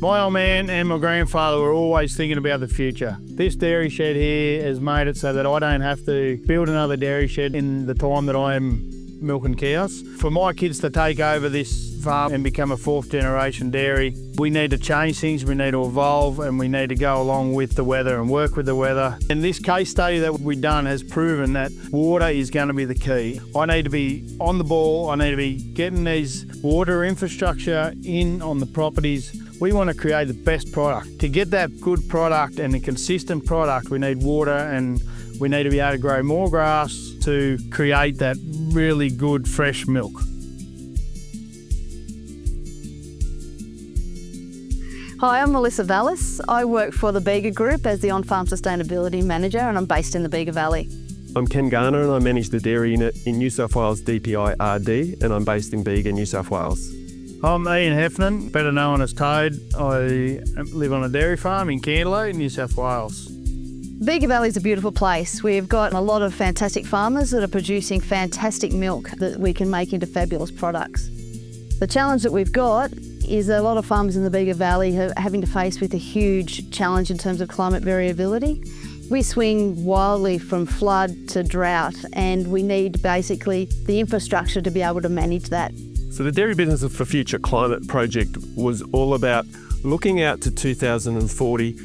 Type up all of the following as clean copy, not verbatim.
My old man and my grandfather were always thinking about the future. This dairy shed here has made it so that I don't have to build another dairy shed in the time that I am milking cows. For my kids to take over this farm and become a fourth generation dairy, we need to change things, we need to evolve, and we need to go along with the weather and work with the weather. And this case study that we've done has proven that water is going to be the key. I need to be on the ball, I need to be getting these water infrastructure in on the properties. We want to create the best product. To get that good product and a consistent product, we need water, and we need to be able to grow more grass to create that really good fresh milk. Hi, I'm Melissa Vallis. I work for the Bega Group as the On-Farm Sustainability Manager, and I'm based in the Bega Valley. I'm Ken Garner and I manage the dairy unit in New South Wales DPI RD, and I'm based in Bega, New South Wales. I'm Ian Heffernan, better known as Toad. I live on a dairy farm in Canterbury, New South Wales. Bega Valley is a beautiful place. We've got a lot of fantastic farmers that are producing fantastic milk that we can make into fabulous products. The challenge that we've got is a lot of farmers in the Bega Valley are having to face with a huge challenge in terms of climate variability. We swing wildly from flood to drought, and we need basically the infrastructure to be able to manage that. So the Dairy Business for Future Climate project was all about looking out to 2040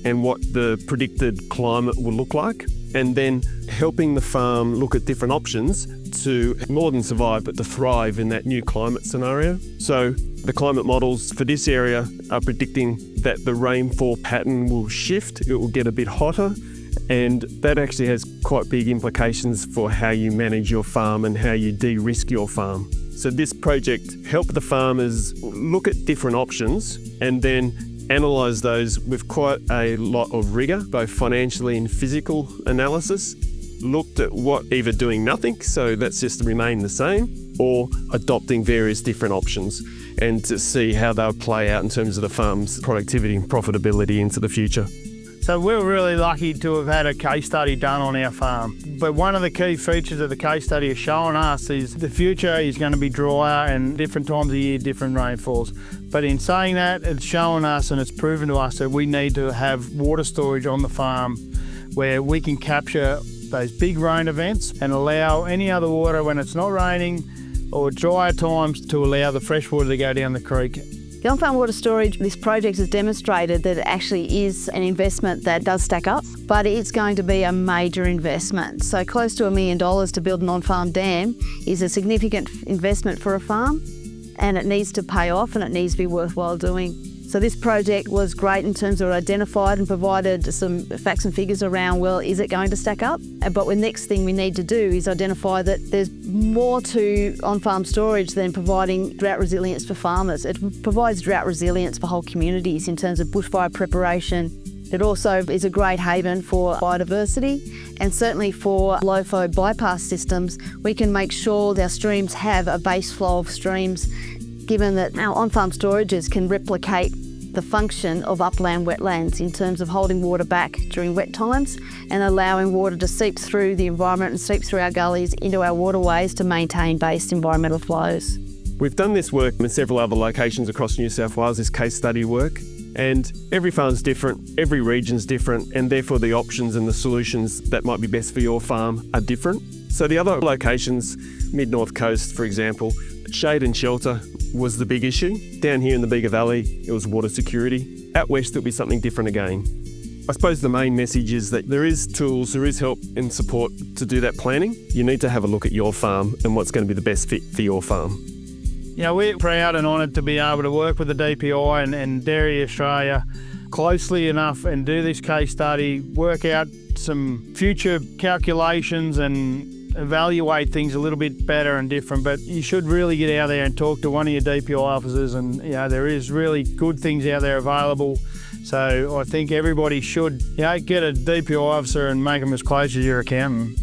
and what the predicted climate will look like, and then helping the farm look at different options to more than survive but to thrive in that new climate scenario. So the climate models for this area are predicting that the rainfall pattern will shift, it will get a bit hotter, and that actually has quite big implications for how you manage your farm and how you de-risk your farm. So this project helped the farmers look at different options and then analyse those with quite a lot of rigour, both financially and physical analysis. Looked at what either doing nothing, so that's just remain the same, or adopting various different options, and to see how they'll play out in terms of the farm's productivity and profitability into the future. So we're really lucky to have had a case study done on our farm. But one of the key features of the case study is showing us is the future is going to be drier and different times of year, different rainfalls. But in saying that, it's showing us and it's proven to us that we need to have water storage on the farm where we can capture those big rain events and allow any other water when it's not raining or drier times to allow the fresh water to go down the creek. The on-farm water storage, this project has demonstrated that it actually is an investment that does stack up, but it's going to be a major investment. So close to $1 million to build an on-farm dam is a significant investment for a farm, and it needs to pay off and it needs to be worthwhile doing. So this project was great in terms of it identified and provided some facts and figures around, well, is it going to stack up? But the next thing we need to do is identify that there's more to on-farm storage than providing drought resilience for farmers. It provides drought resilience for whole communities in terms of bushfire preparation. It also is a great haven for biodiversity, and certainly for low-flow bypass systems, we can make sure our streams have a base flow of streams, given that our on-farm storages can replicate the function of upland wetlands in terms of holding water back during wet times and allowing water to seep through the environment and seep through our gullies into our waterways to maintain base environmental flows. We've done this work in several other locations across New South Wales, this case study work, and every farm's different, every region's different, and therefore the options and the solutions that might be best for your farm are different. So the other locations, mid-north coast for example, shade and shelter was the big issue. Down here in the Bega Valley, it was water security. Out west, it'll be something different again. I suppose the main message is that there is tools, there is help and support to do that planning. You need to have a look at your farm and what's going to be the best fit for your farm. You know, we're proud and honoured to be able to work with the DPI and Dairy Australia closely enough and do this case study, work out some future calculations and evaluate things a little bit better and different. But you should really get out there and talk to one of your DPI officers, and you know, there is really good things out there available. So I think everybody should, you know, get a DPI officer and make them as close as your accountant.